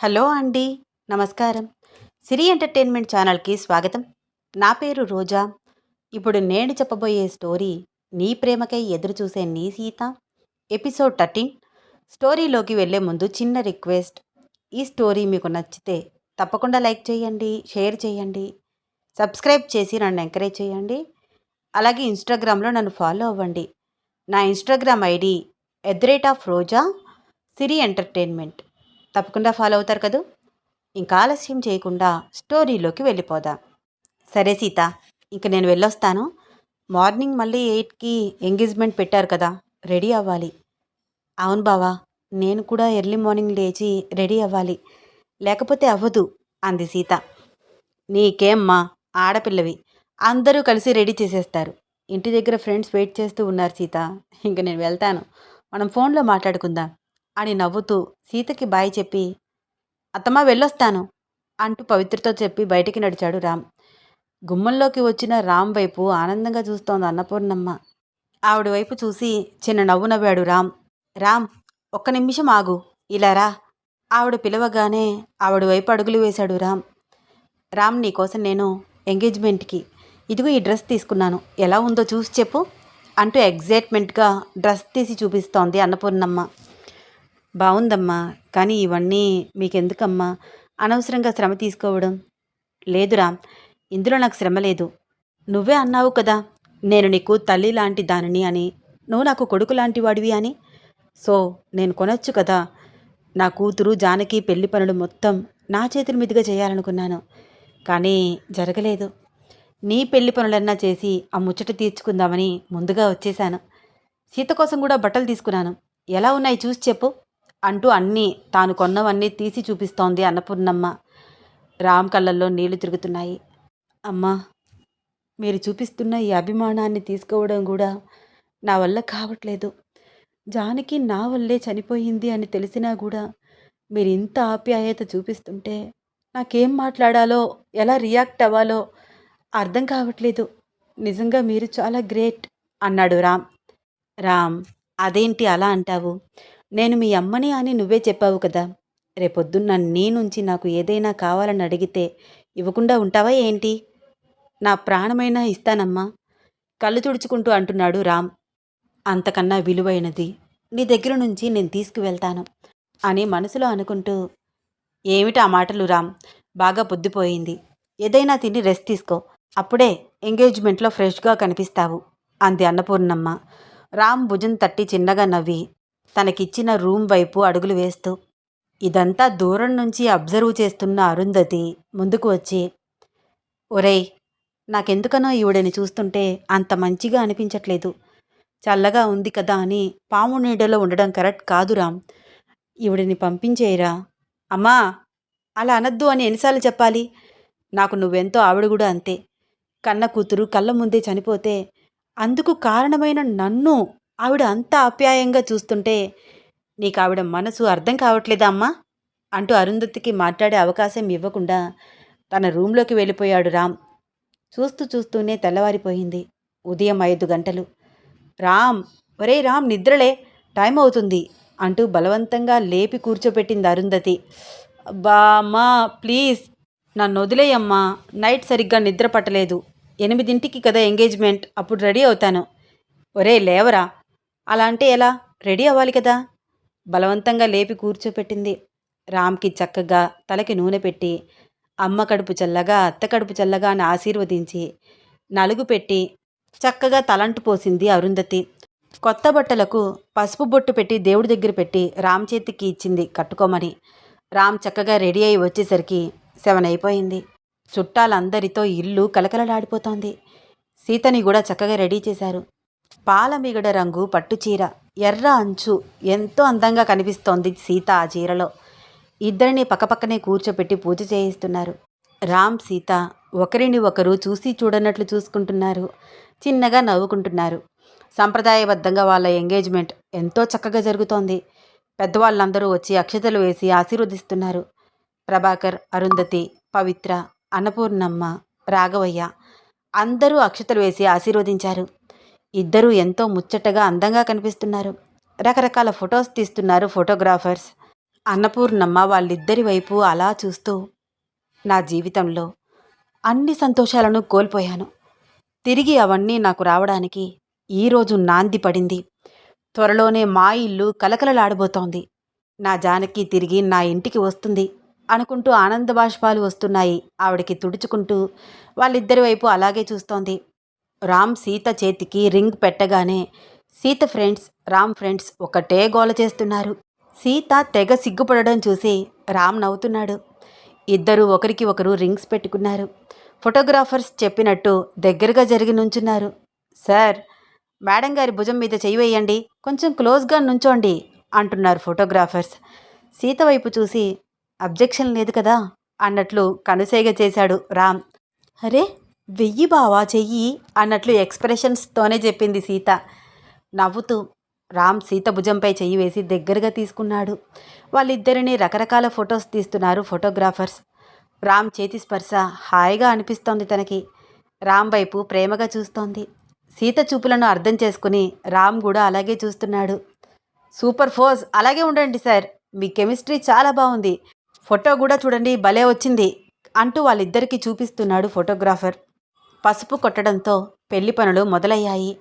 Hello అండి. నమస్కారం. సిరి entertainment ఛానల్కి స్వాగతం. నా పేరు రోజా. ఇప్పుడు నేను చెప్పబోయే స్టోరీ 'నీ ప్రేమకై ఎదురుచూసే నీ సీత' ఎపిసోడ్ 13. స్టోరీలోకి వెళ్ళే ముందు చిన్న రిక్వెస్ట్. ఈ స్టోరీ మీకు నచ్చితే తప్పకుండా లైక్ చేయండి, షేర్ చేయండి, సబ్స్క్రైబ్ చేసి నన్ను ఎంకరేజ్ చేయండి. అలాగే ఇన్స్టాగ్రామ్లో నన్ను ఫాలో అవ్వండి. నా ఇన్స్టాగ్రామ్ ఐడి @రోజా సిరి ఎంటర్టైన్మెంట్. తప్పకుండా ఫాలో అవుతారు కదూ. ఇంకా ఆలస్యం చేయకుండా స్టోరీలోకి వెళ్ళిపోదాం. సరే సీత, ఇంక నేను వెళ్ళొస్తాను. మార్నింగ్ మళ్ళీ 8కి ఎంగేజ్మెంట్ పెట్టారు కదా, రెడీ అవ్వాలి. అవును బావా, నేను కూడా ఎర్లీ మార్నింగ్ లేచి రెడీ అవ్వాలి, లేకపోతే అవ్వదు అంది సీత. నీకేమ్మా, ఆడపిల్లవి, అందరూ కలిసి రెడీ చేసేస్తారు. ఇంటి దగ్గర ఫ్రెండ్స్ వెయిట్ చేస్తూ ఉన్నారు సీత. ఇంక నేను వెళ్తాను, మనం ఫోన్లో మాట్లాడుకుందాం అని నవ్వుతూ సీతకి బాయ్ చెప్పి, అత్తమ్మ వెళ్ళొస్తాను అంటూ పవిత్రతో చెప్పి బయటికి నడిచాడు రామ్. గుమ్మంలోకి వచ్చిన రామ్ వైపు ఆనందంగా చూస్తోంది అన్నపూర్ణమ్మ. ఆవిడ వైపు చూసి చిన్న నవ్వు నవ్వాడు రామ్. రామ్, ఒక్క నిమిషం ఆగు, ఇలా రా. ఆవిడ పిలవగానే ఆవిడ వైపు అడుగులు వేశాడు రామ్. రామ్, నీకోసం నేను ఎంగేజ్మెంట్కి ఇదిగో ఈ డ్రెస్ తీసుకున్నాను, ఎలా ఉందో చూసి చెప్పు అంటూ ఎగ్జైట్మెంట్గా డ్రెస్ తీసి చూపిస్తోంది అన్నపూర్ణమ్మ. బాగుందమ్మా, కానీ ఇవన్నీ మీకెందుకమ్మా అనవసరంగా శ్రమ తీసుకోవడం? లేదు రామ్, ఇందులో నాకు శ్రమ లేదు. నువ్వే అన్నావు కదా, నేను నీకు తల్లి లాంటి దానిని అని, నువ్వు నాకు కొడుకు లాంటి వాడివి అని. సో నేను కొనొచ్చు కదా. నా కూతురు జానకి పెళ్లి పనులు మొత్తం నా చేతుల మీదుగా చేయాలనుకున్నాను, కానీ జరగలేదు. నీ పెళ్లి పనులన్నా చేసి ఆ ముచ్చట తీర్చుకుందామని ముందుగా వచ్చేశాను. సీత కోసం కూడా బట్టలు తీసుకున్నాను, ఎలా ఉన్నాయి చూసి చెప్పు అంటూ అన్నీ తాను కొన్నవన్నీ తీసి చూపిస్తోంది అన్నపూర్ణమ్మ. రామ్ కళ్ళల్లో నీళ్లు తిరుగుతున్నాయి. అమ్మా, మీరు చూపిస్తున్న ఈ అభిమానాన్ని తీసుకోవడం కూడా నా వల్ల కావట్లేదు. జానకి నా వల్లే చనిపోయింది అని తెలిసినా కూడా మీరు ఇంత ఆప్యాయత చూపిస్తుంటే నాకేం మాట్లాడాలో, ఎలా రియాక్ట్ అవ్వాలో అర్థం కావట్లేదు. నిజంగా మీరు చాలా గ్రేట్ అన్నాడు రామ్. రామ్, అదేంటి అలా అంటావు? నేను మీ అమ్మని అని నువ్వే చెప్పావు కదా. రేపొద్దున్న నీ నుంచి నాకు ఏదైనా కావాలని అడిగితే ఇవ్వకుండా ఉంటావా ఏంటి? నా ప్రాణమైనా ఇస్తానమ్మా, కళ్ళు తుడుచుకుంటూ అంటున్నాడు రామ్. అంతకన్నా విలువైనది నీ దగ్గర నుంచి నేను తీసుకువెళ్తాను అని మనసులో అనుకుంటూ. ఏమిటి ఆ మాటలు రామ్, బాగా పొద్దుపోయింది, ఏదైనా తిని రెస్ట్ తీసుకో, అప్పుడే ఎంగేజ్మెంట్లో ఫ్రెష్గా కనిపిస్తావు అంది అన్నపూర్ణమ్మ. రామ్ భుజం తట్టి చిన్నగా నవ్వి తనకిచ్చిన రూమ్ వైపు అడుగులు వేస్తూ. ఇదంతా దూరం నుంచి అబ్జర్వ్ చేస్తున్న అరుంధతి ముందుకు వచ్చి, ఒరేయ్, నాకెందుకనో ఈవిడని చూస్తుంటే అంత మంచిగా అనిపించట్లేదు. చల్లగా ఉంది కదా అని పాము నీడలో ఉండడం కరెక్ట్ కాదు రామ్, ఈవిడని పంపించేయరా. అమ్మా, అలా అనద్దు అని ఎన్నిసార్లు చెప్పాలి? నాకు నువ్వెంతో ఆవిడ కూడా అంతే. కన్న కూతురు కళ్ళ ముందే చనిపోతే అందుకు కారణమైన నన్ను ఆవిడ అంత ఆప్యాయంగా చూస్తుంటే నీకు ఆవిడ మనసు అర్థం కావట్లేదా అమ్మా అంటూ అరుంధతికి మాట్లాడే అవకాశం ఇవ్వకుండా తన రూంలోకి వెళ్ళిపోయాడు రామ్. చూస్తూ చూస్తూనే తెల్లవారిపోయింది. ఉదయం 5 గంటలు. రామ్, ఒరే రామ్, నిద్రలే, టైం అవుతుంది అంటూ బలవంతంగా లేపి కూర్చోపెట్టింది అరుంధతి. అబ్బా అమ్మా, ప్లీజ్ నన్ను వదిలేయమ్మా, నైట్ సరిగ్గా నిద్ర పట్టలేదు. 8ంటికి కదా ఎంగేజ్మెంట్, అప్పుడు రెడీ అవుతాను. ఒరే లేవరా. అలా అంటే ఎలా, రెడీ అవ్వాలి కదా. బలవంతంగా లేపి కూర్చోపెట్టింది. రామ్కి చక్కగా తలకి నూనె పెట్టి అమ్మ కడుపు చల్లగా అత్త కడుపు చల్లగా అని ఆశీర్వదించి నలుగు పెట్టి చక్కగా తలంటు పోసింది అరుంధతి. కొత్త బట్టలకు పసుపు బొట్టు పెట్టి దేవుడి దగ్గర పెట్టి రామ్ చేతికి ఇచ్చింది కట్టుకోమని. రామ్ చక్కగా రెడీ అయి వచ్చేసరికి 7 అయిపోయింది. చుట్టాలందరితో ఇల్లు కలకలలాడిపోతోంది. సీతని కూడా చక్కగా రెడీ చేశారు. పాలమిగడ రంగు పట్టుచీర, ఎర్ర అంచు, ఎంతో అందంగా కనిపిస్తోంది సీత ఆ చీరలో. ఇద్దరిని పక్కపక్కనే కూర్చోపెట్టి పూజ చేయిస్తున్నారు. రామ్, సీత ఒకరిని ఒకరు చూసి చూడనట్లు చూసుకుంటున్నారు, చిన్నగా నవ్వుకుంటున్నారు. సంప్రదాయబద్ధంగా వాళ్ళ ఎంగేజ్మెంట్ ఎంతో చక్కగా జరుగుతోంది. పెద్దవాళ్ళందరూ వచ్చి అక్షతలు వేసి ఆశీర్వదిస్తున్నారు. ప్రభాకర్, అరుంధతి, పవిత్ర, అన్నపూర్ణమ్మ, రాఘవయ్య అందరూ అక్షతలు వేసి ఆశీర్వదించారు. ఇద్దరూ ఎంతో ముచ్చటగా అందంగా కనిపిస్తున్నారు. రకరకాల ఫొటోస్ తీస్తున్నారు ఫోటోగ్రాఫర్స్. అన్నపూర్ణమ్మ వాళ్ళిద్దరి వైపు అలా చూస్తూ, నా జీవితంలో అన్ని సంతోషాలను కోల్పోయాను. తిరిగి అవన్నీ నాకు రావడానికి ఈరోజు నాంది పడింది. త్వరలోనే మా ఇల్లు కలకలలాడబోతోంది. నా జానకి తిరిగి నా ఇంటికి వస్తుంది అనుకుంటూ ఆనంద బాష్పాలు వస్తున్నాయి ఆవిడికి తుడుచుకుంటూ. వాళ్ళిద్దరి వైపు అలాగే చూస్తోంది. రామ్ సీత చేతికి రింగ్ పెట్టగానే సీత ఫ్రెండ్స్, రామ్ ఫ్రెండ్స్ ఒకటే గోల చేస్తున్నారు. సీత తెగ సిగ్గుపడడం చూసి రామ్ నవ్వుతున్నాడు. ఇద్దరూ ఒకరికి ఒకరు రింగ్స్ పెట్టుకున్నారు. ఫోటోగ్రాఫర్స్ చెప్పినట్టు దగ్గరగా జరిగి నుంచున్నారు. సార్, మేడం గారి భుజం మీద చెయ్యి వేయండి, కొంచెం క్లోజ్గా నుంచోండి అంటున్నారు ఫోటోగ్రాఫర్స్. సీత వైపు చూసి అబ్జెక్షన్ లేదు కదా అన్నట్లు కనుసైగ చేశాడు రామ్. అరే వెయ్యి బావా చెయ్యి అన్నట్లు ఎక్స్ప్రెషన్స్తోనే చెప్పింది సీత. నవ్వుతూ రామ్ సీత భుజంపై చెయ్యి వేసి దగ్గరగా తీసుకున్నాడు. వాళ్ళిద్దరినీ రకరకాల ఫొటోస్ తీస్తున్నారు ఫోటోగ్రాఫర్స్. రామ్ చేతి స్పర్శ హాయిగా అనిపిస్తోంది తనకి. రామ్ వైపు ప్రేమగా చూస్తోంది. సీత చూపులను అర్థం చేసుకుని రామ్ కూడా అలాగే చూస్తున్నాడు. సూపర్ ఫోజ్, అలాగే ఉండండి సార్, మీ కెమిస్ట్రీ చాలా బాగుంది, ఫోటో కూడా చూడండి భలే వచ్చింది అంటూ వాళ్ళిద్దరికీ చూపిస్తున్నాడు ఫోటోగ్రాఫర్. పసుపు కొట్టడంతో పెళ్లి పనులు మొదలయ్యాయి.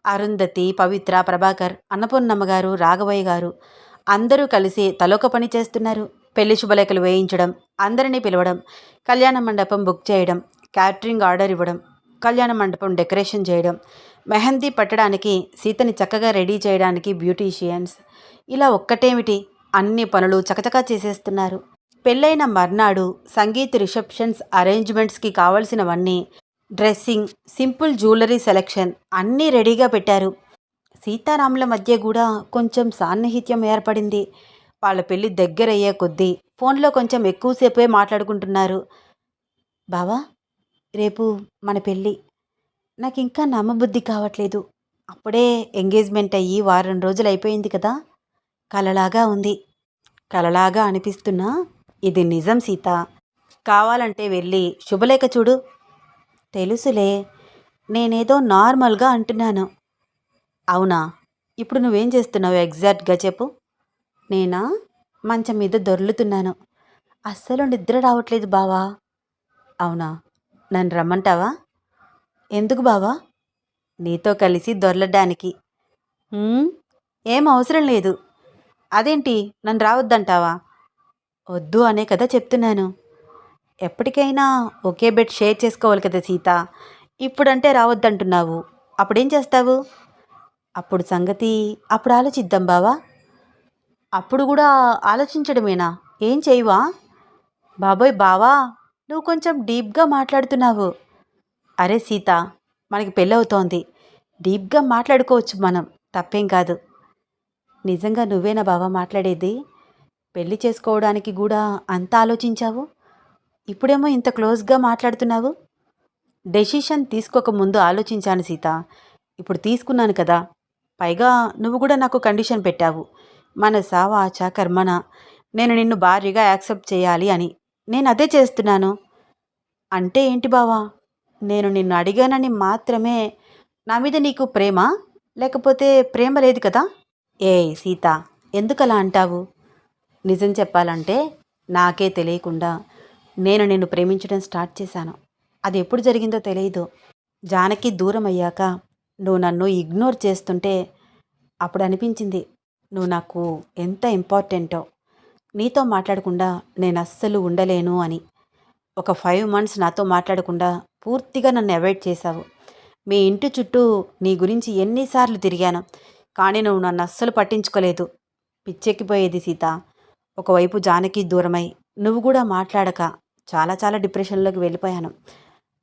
అరుంధతి, పవిత్ర, ప్రభాకర్, అన్నపూర్ణమ్మ గారు, రాఘవయ్య గారు అందరూ కలిసి తలొక పని చేస్తున్నారు. పెళ్లి శుభలేఖలు వేయించడం, అందరినీ పిలవడం, కళ్యాణ మండపం బుక్ చేయడం, క్యాటరింగ్ ఆర్డర్ ఇవ్వడం, కళ్యాణ మండపం డెకరేషన్ చేయడం, మెహందీ పట్టడానికి సీతని చక్కగా రెడీ చేయడానికి బ్యూటీషియన్స్, ఇలా ఒక్కటేమిటి అన్ని పనులు చకచకా చేసేస్తున్నారు. పెళ్ళైన మర్నాడు సంగీత్ రిసెప్షన్స్ అరేంజ్మెంట్స్కి కావలసినవన్నీ, డ్రెస్సింగ్, సింపుల్ జ్యువెలరీ సెలెక్షన్ అన్నీ రెడీగా పెట్టారు. సీతారాముల మధ్య కూడా కొంచెం సాన్నిహిత్యం ఏర్పడింది. వాళ్ళ పెళ్ళి దగ్గరయ్యే కొద్దీ ఫోన్లో కొంచెం ఎక్కువసేపే మాట్లాడుకుంటున్నారు. బావా, రేపు మన పెళ్ళి, నాకు ఇంకా నమ్మబుద్ధి కావట్లేదు. అప్పుడే ఎంగేజ్మెంట్ అయ్యి వారం రోజులు అయిపోయింది కదా, కలలాగా ఉంది. కలలాగా అనిపిస్తున్నా ఇది నిజం సీత. కావాలంటే వెళ్ళి శుభలేఖ చూడు. తెలుసులే, నేనేదో నార్మల్గా అంటున్నాను. అవునా, ఇప్పుడు నువ్వేం చేస్తున్నావు ఎగ్జాక్ట్గా చెప్పు. నేనా, మంచం మీద దొర్లుతున్నాను. అస్సలు నిద్ర రావట్లేదు బావా. అవునా, నన్ను రమ్మంటావా? ఎందుకు బావా? నీతో కలిసి దొర్లడానికి. ఏం అవసరం లేదు. అదేంటి నన్ను రావద్దంటావా? వద్దు అనే కదా చెప్తున్నాను. ఎప్పటికైనా ఒకే బెడ్ షేర్ చేసుకోవాలి కదా సీత. ఇప్పుడంటే రావద్దంటున్నావు, అప్పుడేం చేస్తావు? అప్పుడు సంగతి అప్పుడు ఆలోచిద్దాం బావా. అప్పుడు కూడా ఆలోచించడమేనా, ఏం చేయవా? బాబోయ్ బావా, నువ్వు కొంచెం డీప్గా మాట్లాడుతున్నావు. అరే సీత, మనకి పెళ్ళవుతోంది, డీప్గా మాట్లాడుకోవచ్చు మనం, తప్పేం కాదు. నిజంగా నువ్వేనా బావా మాట్లాడేది? పెళ్లి చేసుకోవడానికి కూడా అంత ఆలోచించావు, ఇప్పుడేమో ఇంత క్లోజ్గా మాట్లాడుతున్నావు. డెసిషన్ తీసుకోకముందు ఆలోచించాను సీత, ఇప్పుడు తీసుకున్నాను కదా. పైగా నువ్వు కూడా నాకు కండిషన్ పెట్టావు, మనసా వాచా కర్మన నేను నిన్ను భార్యగా యాక్సెప్ట్ చేయాలి అని. నేను అదే చేస్తున్నాను. అంటే ఏంటి బావా? నేను నిన్ను అడిగానని మాత్రమే నా మీద నీకు ప్రేమ, లేకపోతే ప్రేమ లేదు కదా? ఏ సీత, ఎందుకలా అంటావు? నిజం చెప్పాలంటే నాకే తెలియకుండా నేను నిన్ను ప్రేమించడం స్టార్ట్ చేశాను. అది ఎప్పుడు జరిగిందో తెలియదు. జానకి దూరం అయ్యాక నువ్వు నన్ను ఇగ్నోర్ చేస్తుంటే అప్పుడు అనిపించింది నువ్వు నాకు ఎంత ఇంపార్టెంటో. నీతో మాట్లాడకుండా నేను అస్సలు ఉండలేను అని. ఒక 5 months నాతో మాట్లాడకుండా పూర్తిగా నన్ను అవాయిడ్ చేశావు. మీ ఇంటి చుట్టూ నీ గురించి ఎన్నిసార్లు తిరిగాను, కానీ నువ్వు నన్ను అస్సలు పట్టించుకోలేదు. పిచ్చెక్కిపోయేది సీత. ఒకవైపు జానకి దూరమై నువ్వు కూడా మాట్లాడక చాలా చాలా డిప్రెషన్లోకి వెళ్ళిపోయాను.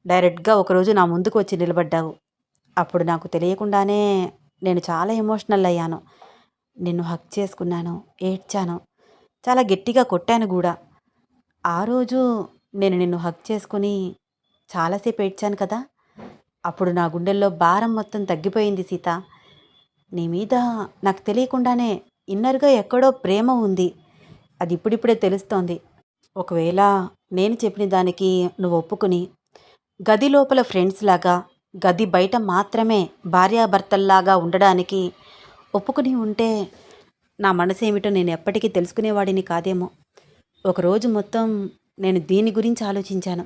డైరెక్ట్గా ఒకరోజు నా ముందుకు వచ్చి నిలబడ్డావు. అప్పుడు నాకు తెలియకుండానే నేను చాలా ఎమోషనల్ అయ్యాను. నిన్ను హక్ చేసుకున్నాను, ఏడ్చాను, చాలా గట్టిగా కొట్టాను కూడా. ఆ రోజు నేను నిన్ను హక్ చేసుకుని చాలాసేపు ఏడ్చాను కదా, అప్పుడు నా గుండెల్లో భారం మొత్తం తగ్గిపోయింది సీత. నీ మీద నాకు తెలియకుండానే ఇన్నర్గా ఎక్కడో ప్రేమ ఉంది. అది ఇప్పుడిప్పుడే తెలుస్తోంది. ఒకవేళ నేను చెప్పిన దానికి నువ్వు ఒప్పుకుని గది లోపల ఫ్రెండ్స్ లాగా, గది బయట మాత్రమే భార్యాభర్తల్లాగా ఉండడానికి ఒప్పుకుని ఉంటే నా మనసేమిటో నేను ఎప్పటికీ తెలుసుకునేవాడిని కాదేమో. ఒకరోజు మొత్తం నేను దీని గురించి ఆలోచించాను.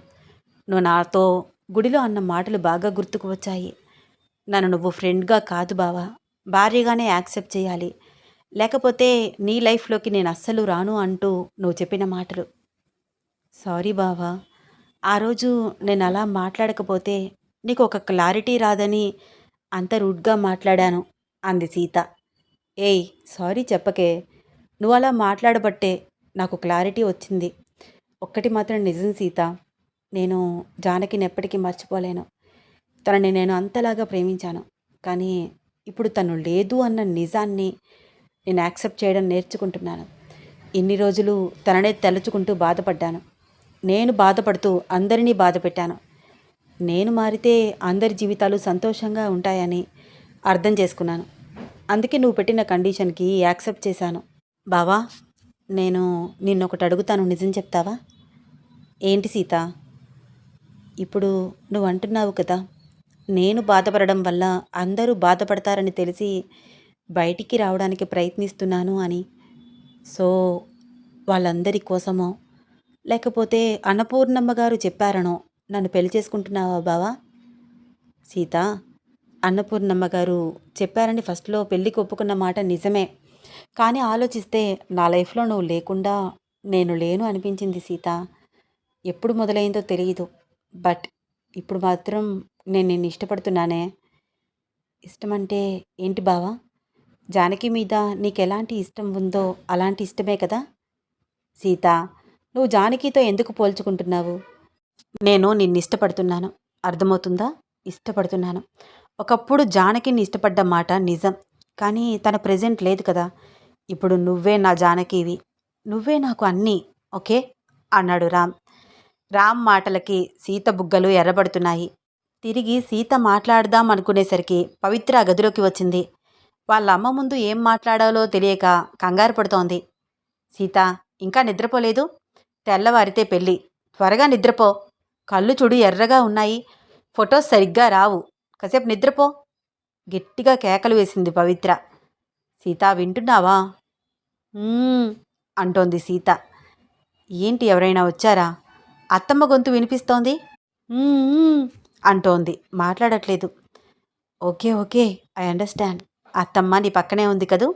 నువ్వు నాతో గుడిలో అన్న మాటలు బాగా గుర్తుకు వచ్చాయి. నన్ను నువ్వు ఫ్రెండ్గా కాదు బావా, భార్యగానే యాక్సెప్ట్ చేయాలి, లేకపోతే నీ లైఫ్లోకి నేను అస్సలు రాను అంటూ నువ్వు చెప్పిన మాటలు. సారీ బావా, ఆ రోజు నేను అలా మాట్లాడకపోతే నీకు ఒక క్లారిటీ రాదని అంత రూడ్గా మాట్లాడాను అంది సీత. ఏయ్, సారీ చెప్పకే. నువ్వు అలా మాట్లాడబట్టే నాకు క్లారిటీ వచ్చింది. ఒక్కటి మాత్రం నిజం సీత, నేను జానకిని ఎప్పటికీ మర్చిపోలేను. తనని నేను అంతలాగా ప్రేమించాను. కానీ ఇప్పుడు తను లేదు అన్న నిజాన్ని నేను యాక్సెప్ట్ చేయడం నేర్చుకుంటున్నాను. ఇన్ని రోజులు తననే తలుచుకుంటూ బాధపడ్డాను. నేను బాధపడుతూ అందరినీ బాధ పెట్టాను. నేను మారితే అందరి జీవితాలు సంతోషంగా ఉంటాయని అర్థం చేసుకున్నాను. అందుకే నువ్వు పెట్టిన కండిషన్కి యాక్సెప్ట్ చేశాను. బావా, నేను నిన్నొకటి అడుగుతాను, నిజం చెప్తావా? ఏంటి సీత? ఇప్పుడు నువ్వు అంటున్నావు కదా, నేను బాధపడడం వల్ల అందరూ బాధపడతారని తెలిసి బయటికి రావడానికి ప్రయత్నిస్తున్నాను అని. సో వాళ్ళందరి కోసమో లేకపోతే అన్నపూర్ణమ్మ గారు చెప్పారనో నన్ను పెళ్లి చేసుకుంటున్నావా బావా? సీత, అన్నపూర్ణమ్మ గారు చెప్పారని ఫస్ట్లో పెళ్ళికి ఒప్పుకున్న మాట నిజమే. కానీ ఆలోచిస్తే నా లైఫ్లో నువ్వు లేకుండా నేను లేను అనిపించింది సీత. ఎప్పుడు మొదలైందో తెలియదు, బట్ ఇప్పుడు మాత్రం నేను నిన్ను ఇష్టపడుతున్నానే. ఇష్టమంటే ఏంటి బావా? జానకి మీద నీకు ఎలాంటి ఇష్టం ఉందో అలాంటి ఇష్టమే కదా. సీత, నువ్వు జానకితో ఎందుకు పోల్చుకుంటున్నావు? నేను నిన్ను ఇష్టపడుతున్నాను, అర్థమవుతుందా? ఇష్టపడుతున్నాను. ఒకప్పుడు జానకిని ఇష్టపడ్డ మాట నిజం, కానీ తన ప్రెజెంట్ లేదు కదా. ఇప్పుడు నువ్వే నా జానకివి, నువ్వే నాకు అన్నీ, ఓకే అన్నాడు రామ్. రామ్ మాటలకి సీత బుగ్గలు ఎర్రబడుతున్నాయి. తిరిగి సీత మాట్లాడదాం అనుకునేసరికి పవిత్ర గదిలోకి వచ్చింది. వాళ్ళ అమ్మ ముందు ఏం మాట్లాడాలో తెలియక కంగారు పడుతోంది. సీత, ఇంకా నిద్రపోలేదు? తెల్లవారితే పెళ్ళి, త్వరగా నిద్రపో. కళ్ళు చూడు ఎర్రగా ఉన్నాయి, ఫొటోస్ సరిగ్గా రావు, కాసేపు నిద్రపో గట్టిగా కేకలు వేసింది పవిత్ర. సీత, వింటున్నావా? అంటోంది సీత. ఏంటి, ఎవరైనా వచ్చారా? అత్తమ్మ గొంతు వినిపిస్తోంది. అంటోంది, మాట్లాడట్లేదు. Okay okay, I understand. అత్తమ్మ నీ పక్కనే ఉంది కదూ?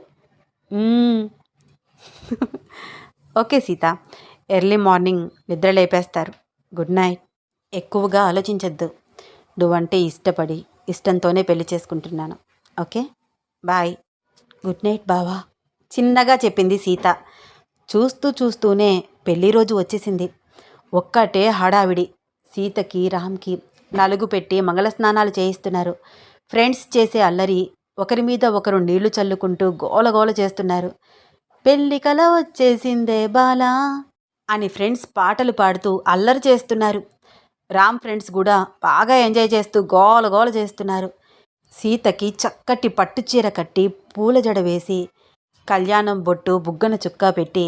ఓకే సీత, ఎర్లీ మార్నింగ్ నిద్ర లేపేస్తారు. Good night. ఎక్కువగా ఆలోచించద్దు. నువ్వంటే ఇష్టపడి ఇష్టంతోనే పెళ్లి చేసుకుంటున్నాను. Okay, bye. గుడ్ నైట్ బావా, చిన్నగా చెప్పింది సీత. చూస్తూనే పెళ్లి రోజు వచ్చేసింది. ఒక్కటే హడావిడి. సీతకి రామ్కి నలుగు పెట్టి మంగళస్నానాలు చేయిస్తున్నారు. ఫ్రెండ్స్ చేసే అల్లరి, ఒకరి మీద ఒకరు నీళ్లు చల్లుకుంటూ గోలగోల చేస్తున్నారు. పెళ్లి కల వచ్చేసిందే బాలా అని ఫ్రెండ్స్ పాటలు పాడుతూ అల్లరి చేస్తున్నారు. రామ్ ఫ్రెండ్స్ కూడా బాగా ఎంజాయ్ చేస్తూ గోలగోల చేస్తున్నారు. సీతకి చక్కటి పట్టుచీర కట్టి పూల జడ వేసి కళ్యాణం బొట్టు బుగ్గన చుక్కా పెట్టి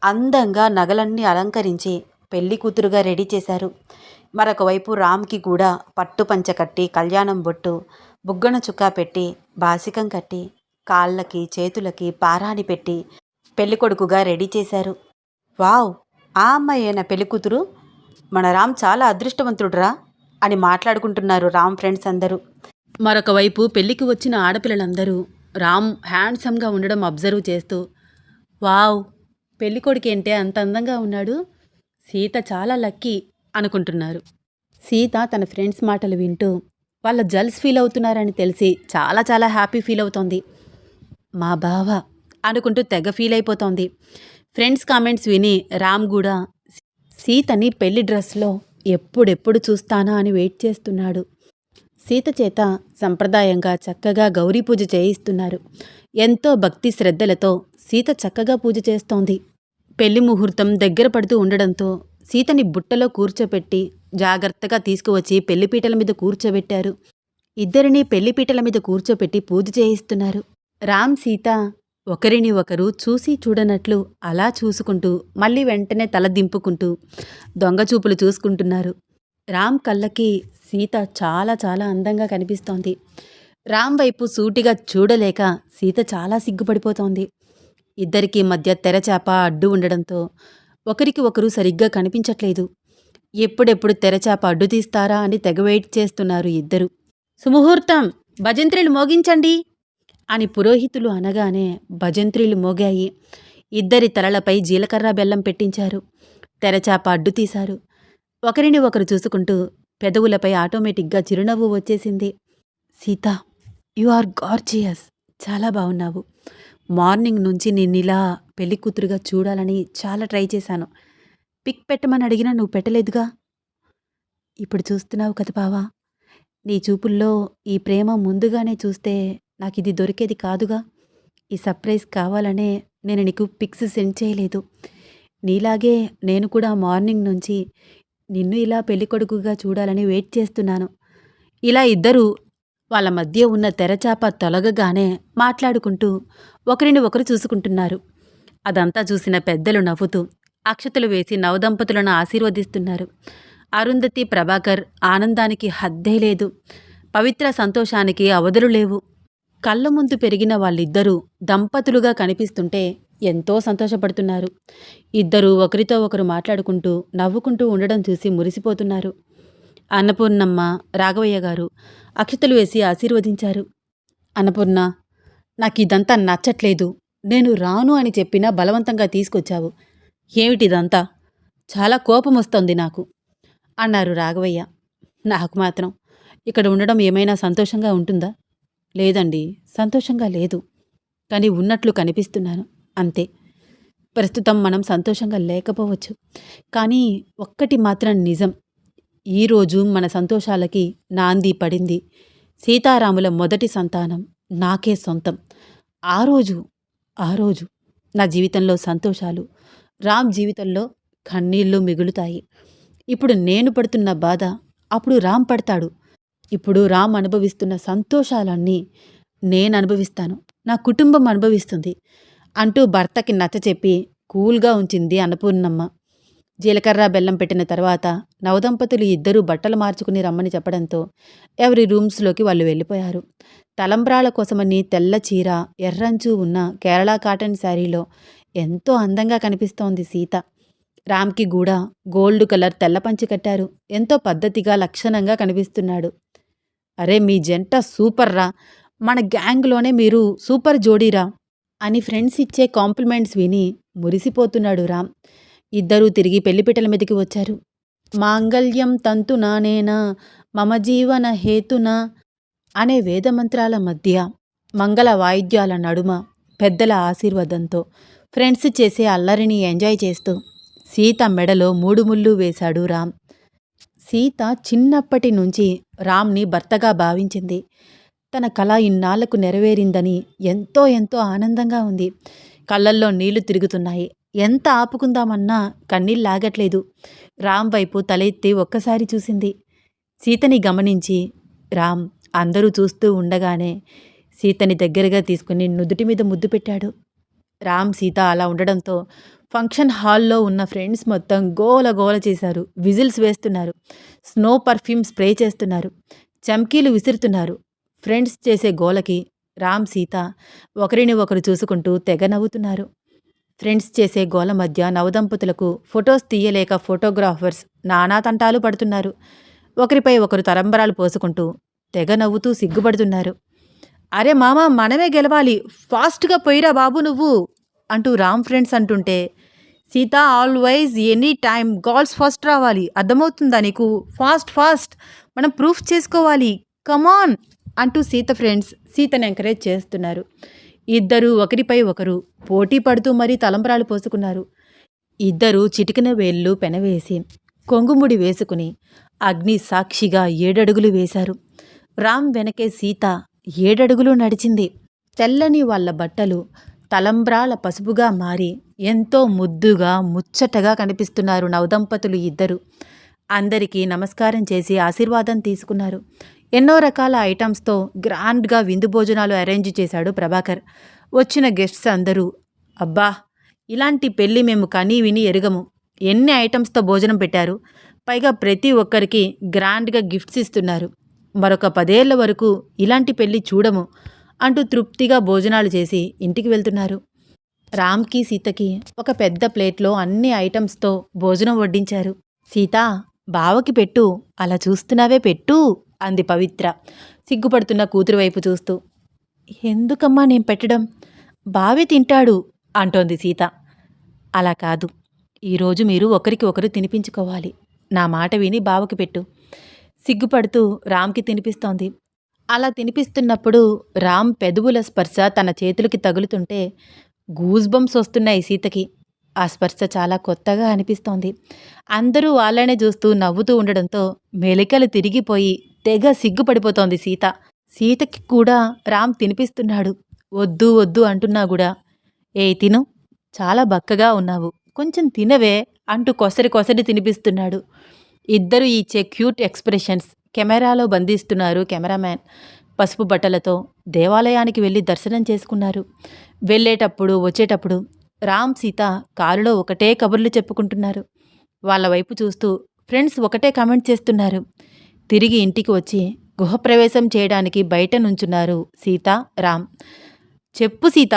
అందంగా నగలన్నీ అలంకరించి పెళ్లి కూతురుగా రెడీ చేశారు. మరొక వైపు రామ్కి కూడా పట్టు పంచ కట్టి కళ్యాణం బొట్టు బుగ్గన చుక్కా పెట్టి బాసికం కట్టి కాళ్ళకి చేతులకి పారాని పెట్టి పెళ్ళికొడుకుగా రెడీ చేశారు. వావ్, ఆ అమ్మాయేనా పెళ్ళికూతురు? మన రామ్ చాలా అదృష్టవంతుడురా అని మాట్లాడుకుంటున్నారు రామ్ ఫ్రెండ్స్ అందరూ. మరొక వైపు పెళ్ళికి వచ్చిన ఆడపిల్లలందరూ రామ్ హ్యాండ్సమ్గా ఉండడం అబ్జర్వ్ చేస్తూ, వావ్, పెళ్ళికొడుకేంటే అంత అందంగా ఉన్నాడు, సీత చాలా లక్కీ అనుకుంటున్నారు. సీత తన ఫ్రెండ్స్ మాటలు వింటూ వాళ్ళ జల్స్ ఫీల్ అవుతున్నారని తెలిసి చాలా చాలా హ్యాపీ ఫీల్ అవుతోంది. మా బావ అనుకుంటూ తెగ ఫీల్ అయిపోతోంది. ఫ్రెండ్స్ కామెంట్స్ విని రామ్ కూడా సీతని పెళ్లి డ్రెస్లో ఎప్పుడెప్పుడు చూస్తానా అని వెయిట్ చేస్తున్నాడు. సీత చేత సంప్రదాయంగా చక్కగా గౌరీ పూజ చేయిస్తున్నారు. ఎంతో భక్తి శ్రద్ధలతో సీత చక్కగా పూజ చేస్తోంది. పెళ్లి ముహూర్తం దగ్గర పడుతూ ఉండడంతో సీతని బుట్టలో కూర్చోపెట్టి జాగ్రత్తగా తీసుకువచ్చి పెళ్లిపీటల మీద కూర్చోబెట్టారు. ఇద్దరినీ పెళ్లిపీటల మీద కూర్చోపెట్టి పూజ చేయిస్తున్నారు. రామ్ సీత ఒకరిని ఒకరు చూసి చూడనట్లు అలా చూసుకుంటూ మళ్ళీ వెంటనే తల దింపుకుంటూ దొంగచూపులు చూసుకుంటున్నారు. రామ్ కళ్ళకి సీత చాలా చాలా అందంగా కనిపిస్తోంది. రామ్ వైపు సూటిగా చూడలేక సీత చాలా సిగ్గుపడిపోతోంది. ఇద్దరికీ మధ్య తెరచాప అడ్డు ఉండడంతో ఒకరికి ఒకరు సరిగ్గా కనిపించట్లేదు. ఎప్పుడెప్పుడు తెరచాప అడ్డు తీస్తారా అని తెగ వెయిట్ చేస్తున్నారు ఇద్దరు. సుముహూర్తం, భజంత్రీలు మోగించండి అని పురోహితులు అనగానే భజంత్రీలు మోగాయి. ఇద్దరి తలలపై జీలకర్ర బెల్లం పెట్టించారు. తెరచాప అడ్డు తీశారు. ఒకరిని ఒకరు చూసుకుంటూ పెదవులపై ఆటోమేటిక్గా చిరునవ్వు వచ్చేసింది. సీత, యు ఆర్ గార్జియస్, చాలా బాగున్నావు. మార్నింగ్ నుంచి నిన్నిలా పెళ్లి కూతురుగా చూడాలని చాలా ట్రై చేశాను. పిక్ పెట్టమని అడిగినా నువ్వు పెట్టలేదుగా. ఇప్పుడు చూస్తున్నావు కదా బావా, నీ చూపుల్లో ఈ ప్రేమ ముందుగానే చూస్తే నాకిది దొరికేది కాదుగా. ఈ సర్ప్రైజ్ కావాలనే నేను నీకు పిక్స్ సెండ్ చేయలేదు. నీలాగే నేను కూడా మార్నింగ్ నుంచి నిన్ను ఇలా పెళ్ళికొడుకుగా చూడాలని వెయిట్ చేస్తున్నాను. ఇలా ఇద్దరూ వాళ్ళ మధ్య ఉన్న తెరచాప తొలగగానే మాట్లాడుకుంటూ ఒకరిని ఒకరు చూసుకుంటున్నారు. అదంతా చూసిన పెద్దలు నవ్వుతూ అక్షతలు వేసి నవదంపతులను ఆశీర్వదిస్తున్నారు. అరుంధతి, ప్రభాకర్ ఆనందానికి హద్దే లేదు. పవిత్ర సంతోషానికి అవధులు లేవు. కళ్ళ ముందు పెరిగిన వాళ్ళిద్దరూ దంపతులుగా కనిపిస్తుంటే ఎంతో సంతోషపడుతున్నారు. ఇద్దరూ ఒకరితో ఒకరు మాట్లాడుకుంటూ నవ్వుకుంటూ ఉండడం చూసి మురిసిపోతున్నారు. అన్నపూర్ణమ్మ, రాఘవయ్య గారు అక్షతలు వేసి ఆశీర్వదించారు. అన్నపూర్ణ, నాకిదంతా నచ్చట్లేదు. నేను రాను అని చెప్పినా బలవంతంగా తీసుకొచ్చావు. ఏమిటిదంతా? చాలా కోపం వస్తోంది నాకు అన్నారు రాఘవయ్య. నాకు మాత్రం ఇక్కడ ఉండడం ఏమైనా సంతోషంగా ఉంటుందా? లేదండి, సంతోషంగా లేదు. కానీ ఉన్నట్లు కనిపిస్తున్నాను, అంతే. ప్రస్తుతం మనం సంతోషంగా లేకపోవచ్చు, కానీ ఒక్కటి మాత్రం నిజం. ఈరోజు మన సంతోషాలకి నాంది పడింది. సీతారాముల మొదటి సంతానం నాకే సొంతం. ఆ రోజు నా జీవితంలో సంతోషాలు, రామ్ జీవితంలో కన్నీళ్ళు మిగులుతాయి. ఇప్పుడు నేను పడుతున్న బాధ అప్పుడు రామ్ పడతాడు. ఇప్పుడు రామ్ అనుభవిస్తున్న సంతోషాలన్నీ నేను అనుభవిస్తాను, నా కుటుంబం అనుభవిస్తుంది అంటూ భర్తకి నచ్చచెప్పి కూల్గా ఉంచింది అన్నపూర్ణమ్మ. జీలకర్ర బెల్లం పెట్టిన తర్వాత నవదంపతులు ఇద్దరూ బట్టలు మార్చుకుని రమ్మని చెప్పడంతో ఎవరి రూమ్స్లోకి వాళ్ళు వెళ్ళిపోయారు. తలంబ్రాల కోసమని తెల్ల చీర, ఎర్రంచు ఉన్న కేరళ కాటన్ శారీలో ఎంతో అందంగా కనిపిస్తోంది సీత. రామ్కి కూడా గోల్డ్ కలర్ తెల్ల పంచి కట్టారు. ఎంతో పద్ధతిగా లక్షణంగా కనిపిస్తున్నాడు. అరే, మీ జంట సూపర్రా, మన గ్యాంగ్లోనే మీరు సూపర్ జోడీరా అని ఫ్రెండ్స్ ఇచ్చే కాంప్లిమెంట్స్ విని మురిసిపోతున్నాడు రామ్. ఇద్దరూ తిరిగి పెళ్లిపీటల మీదకి వచ్చారు. మాంగళ్యం తంతునానేనా మమ జీవన హేతునా అనే వేదమంత్రాల మధ్య మంగళ వాయిద్యాల నడుమ పెద్దల ఆశీర్వాదంతో ఫ్రెండ్స్ చేసే అల్లరిని ఎంజాయ్ చేస్తూ సీత మెడలో 3 ముళ్ళు వేశాడు రామ్. సీత చిన్నప్పటి నుంచి రామ్ని భర్తగా భావించింది. తన కళ ఇన్నాళ్లకు నెరవేరిందని ఎంతో ఎంతో ఆనందంగా ఉంది. కళ్ళల్లో నీళ్లు తిరుగుతున్నాయి. ఎంత ఆపుకుందామన్నా కన్నీళ్ళాగట్లేదు. రామ్ వైపు తలెత్తి ఒక్కసారి చూసింది. సీతని గమనించి రామ్ అందరూ చూస్తూ ఉండగానే సీతని దగ్గరగా తీసుకుని నుదుటి మీద ముద్దు పెట్టాడు. రామ్, సీత అలా ఉండడంతో ఫంక్షన్ హాల్లో ఉన్న ఫ్రెండ్స్ మొత్తం గోల గోల చేశారు. విజిల్స్ వేస్తున్నారు, స్నో పర్ఫ్యూమ్ స్ప్రే చేస్తున్నారు, చమ్కీలు విసురుతున్నారు. ఫ్రెండ్స్ చేసే గోలకి రామ్, సీత ఒకరిని ఒకరు చూసుకుంటూ తెగ నవ్వుతున్నారు. ఫ్రెండ్స్ చేసే గోల మధ్య నవదంపతులకు ఫొటోస్ తీయలేక ఫోటోగ్రాఫర్స్ నానా తంటాలు పడుతున్నారు. ఒకరిపై ఒకరు తలంబరాలు పోసుకుంటూ తెగ నవ్వుతూ సిగ్గుపడుతున్నారు. అరే మామ, మనమే గెలవాలి, ఫాస్ట్గా పోయిరా బాబు నువ్వు అంటూ రామ్ ఫ్రెండ్స్ అంటుంటే Sita always any time girls first రావాలి, అర్థమవుతుందా నీకు? ఫాస్ట్ ఫాస్ట్, మనం ప్రూఫ్ చేసుకోవాలి, కమాన్ అంటూ సీత ఫ్రెండ్స్ సీతను ఎంకరేజ్ చేస్తున్నారు. ఇద్దరూ ఒకరిపై ఒకరు పోటీ పడుతూ మరీ తలంబరాలు పోసుకున్నారు. ఇద్దరూ చిటికిన వేళ్ళు పెనవేసి కొంగుముడి వేసుకుని అగ్ని సాక్షిగా 7 అడుగులు వేశారు. రామ్ వెనకే సీత 7 అడుగులు నడిచింది. తెల్లని వాళ్ళ బట్టలు తలంబ్రాల పసుపుగా మారి ఎంతో ముద్దుగా ముచ్చటగా కనిపిస్తున్నారు నవదంపతులు ఇద్దరు. అందరికీ నమస్కారం చేసి ఆశీర్వాదం తీసుకున్నారు. ఎన్నో రకాల ఐటమ్స్తో గ్రాండ్గా విందు భోజనాలు అరేంజ్ చేశాడు ప్రభాకర్. వచ్చిన గెస్ట్స్ అందరూ, అబ్బా, ఇలాంటి పెళ్ళి మేము కనీ విని ఎరుగము, ఎన్ని ఐటమ్స్తో భోజనం పెట్టారు, పైగా ప్రతి ఒక్కరికి గ్రాండ్గా గిఫ్ట్స్ ఇస్తున్నారు, మరొక 10 ఏళ్ల వరకు ఇలాంటి పెళ్ళి చూడము అంటూ తృప్తిగా భోజనాలు చేసి ఇంటికి వెళ్తున్నారు. రామ్కి సీతకి ఒక పెద్ద ప్లేట్లో అన్ని ఐటమ్స్తో భోజనం వడ్డించారు. సీత, బావకి పెట్టు, అలా చూస్తున్నావే పెట్టు అంది పవిత్ర సిగ్గుపడుతున్న కూతురు వైపు చూస్తూ. ఎందుకమ్మా నేను పెట్టడం, బావే తింటాడు అంటోంది సీత. అలా కాదు, ఈరోజు మీరు ఒకరికి ఒకరు తినిపించుకోవాలి. నా మాట విని బావకి పెట్టు. సిగ్గుపడుతూ రామ్కి తినిపిస్తోంది. అలా తినిపిస్తున్నప్పుడు రామ్ పెదవుల స్పర్శ తన చేతులకి తగులుతుంటే గూస్బంప్స్ వస్తున్నాయి సీతకి. ఆ స్పర్శ చాలా కొత్తగా అనిపిస్తోంది. అందరూ వాళ్ళనే చూస్తూ నవ్వుతూ ఉండడంతో మెలికలు తిరిగిపోయి తెగ సిగ్గుపడిపోతోంది సీత. సీతకి కూడా రామ్ తినిపిస్తున్నాడు. వద్దు వద్దు అంటున్నా కూడా, ఏ తిను, చాలా బక్కగా ఉన్నావు, కొంచెం తినవే అంటూ కొసరి కొసరి తినిపిస్తున్నాడు. ఇద్దరు ఇచ్చే క్యూట్ ఎక్స్ప్రెషన్స్ కెమెరాలో బంధిస్తున్నారు కెమెరామ్యాన్. పసుపు బట్టలతో దేవాలయానికి వెళ్ళి దర్శనం చేసుకున్నారు. వెళ్ళేటప్పుడు వచ్చేటప్పుడు రామ్ సీత కారులో ఒకటే కబుర్లు చెప్పుకుంటున్నారు. వాళ్ళ వైపు చూస్తూ ఫ్రెండ్స్ ఒకటే కామెంట్ చేస్తున్నారు. తిరిగి ఇంటికి వచ్చి గృహప్రవేశం చేయడానికి బయట నుంచున్నారు సీత, రామ్. చెప్పు సీత,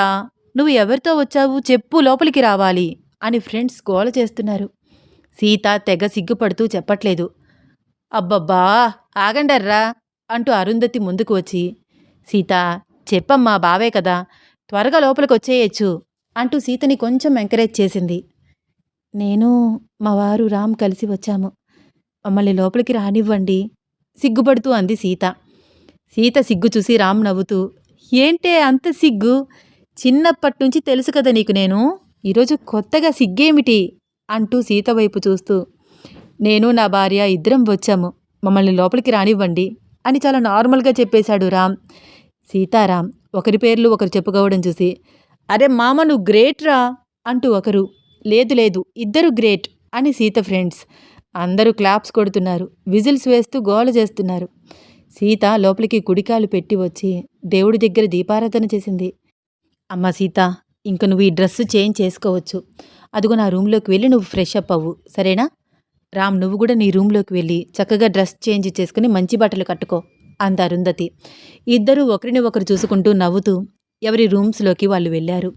నువ్వు ఎవరితో వచ్చావు చెప్పు, లోపలికి రావాలి అని ఫ్రెండ్స్ గోల చేస్తున్నారు. సీత తెగ సిగ్గుపడుతూ చెప్పట్లేదు. అబ్బబ్బా ఆగండర్రా అంటూ అరుంధతి ముందుకు వచ్చి, సీత చెప్పమ్మా, బావే కదా, త్వరగా లోపలికి వచ్చేయచ్చు అంటూ సీతని కొంచెం ఎంకరేజ్ చేసింది. నేను మా వారు రామ్ కలిసి వచ్చాము, మమ్మల్ని లోపలికి రానివ్వండి సిగ్గుపడుతూ అంది సీత. సీత సిగ్గు చూసి రామ్ నవ్వుతూ, ఏంటే అంత సిగ్గు, చిన్నప్పటి నుంచి తెలుసు కదా నీకు నేను, ఈరోజు కొత్తగా సిగ్గేమిటి అంటూ సీత వైపు చూస్తూ, నేను నా భార్య ఇద్దరం వచ్చాము, మమ్మల్ని లోపలికి రానివ్వండి అని చాలా నార్మల్గా చెప్పేశాడు రామ్. సీతారాం ఒకరి పేర్లు ఒకరు చెప్పుకోవడం చూసి, అరే మామ నువ్వు గ్రేట్ రా అంటూ ఒకరు, లేదు లేదు ఇద్దరు గ్రేట్ అని సీత ఫ్రెండ్స్ అందరూ క్లాప్స్ కొడుతున్నారు, విజిల్స్ వేస్తూ గోల చేస్తున్నారు. సీత లోపలికి కుడికాలు పెట్టి వచ్చి దేవుడి దగ్గర దీపారాధన చేసింది. అమ్మ సీత, ఇంక నువ్వు ఈ డ్రెస్సు చేంజ్ చేసుకోవచ్చు, అదిగో నా రూమ్లోకి వెళ్ళి నువ్వు ఫ్రెష్ అప్ అవ్వు, సరేనా? రామ్ నువ్వు కూడా నీ రూమ్లోకి వెళ్ళి చక్కగా డ్రెస్ చేంజ్ చేసుకుని మంచి బట్టలు కట్టుకో అంది అరుంధతి. ఇద్దరూ ఒకరిని ఒకరు చూసుకుంటూ నవ్వుతూ ఎవరి రూమ్స్లోకి వాళ్ళు వెళ్ళారు.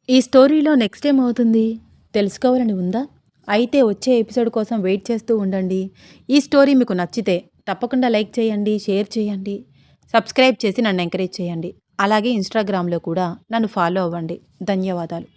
ఈ స్టోరీలో నెక్స్ట్ ఏం అవుతుంది తెలుసుకోవాలని ఉందా? అయితే వచ్చే ఎపిసోడ్ కోసం వెయిట్ చేస్తూ ఉండండి. ఈ స్టోరీ మీకు నచ్చితే తప్పకుండా లైక్ చేయండి, షేర్ చేయండి, సబ్స్క్రైబ్ చేసి నన్ను ఎంకరేజ్ చేయండి. అలాగే ఇన్స్టాగ్రామ్లో కూడా నన్ను ఫాలో అవ్వండి. ధన్యవాదాలు.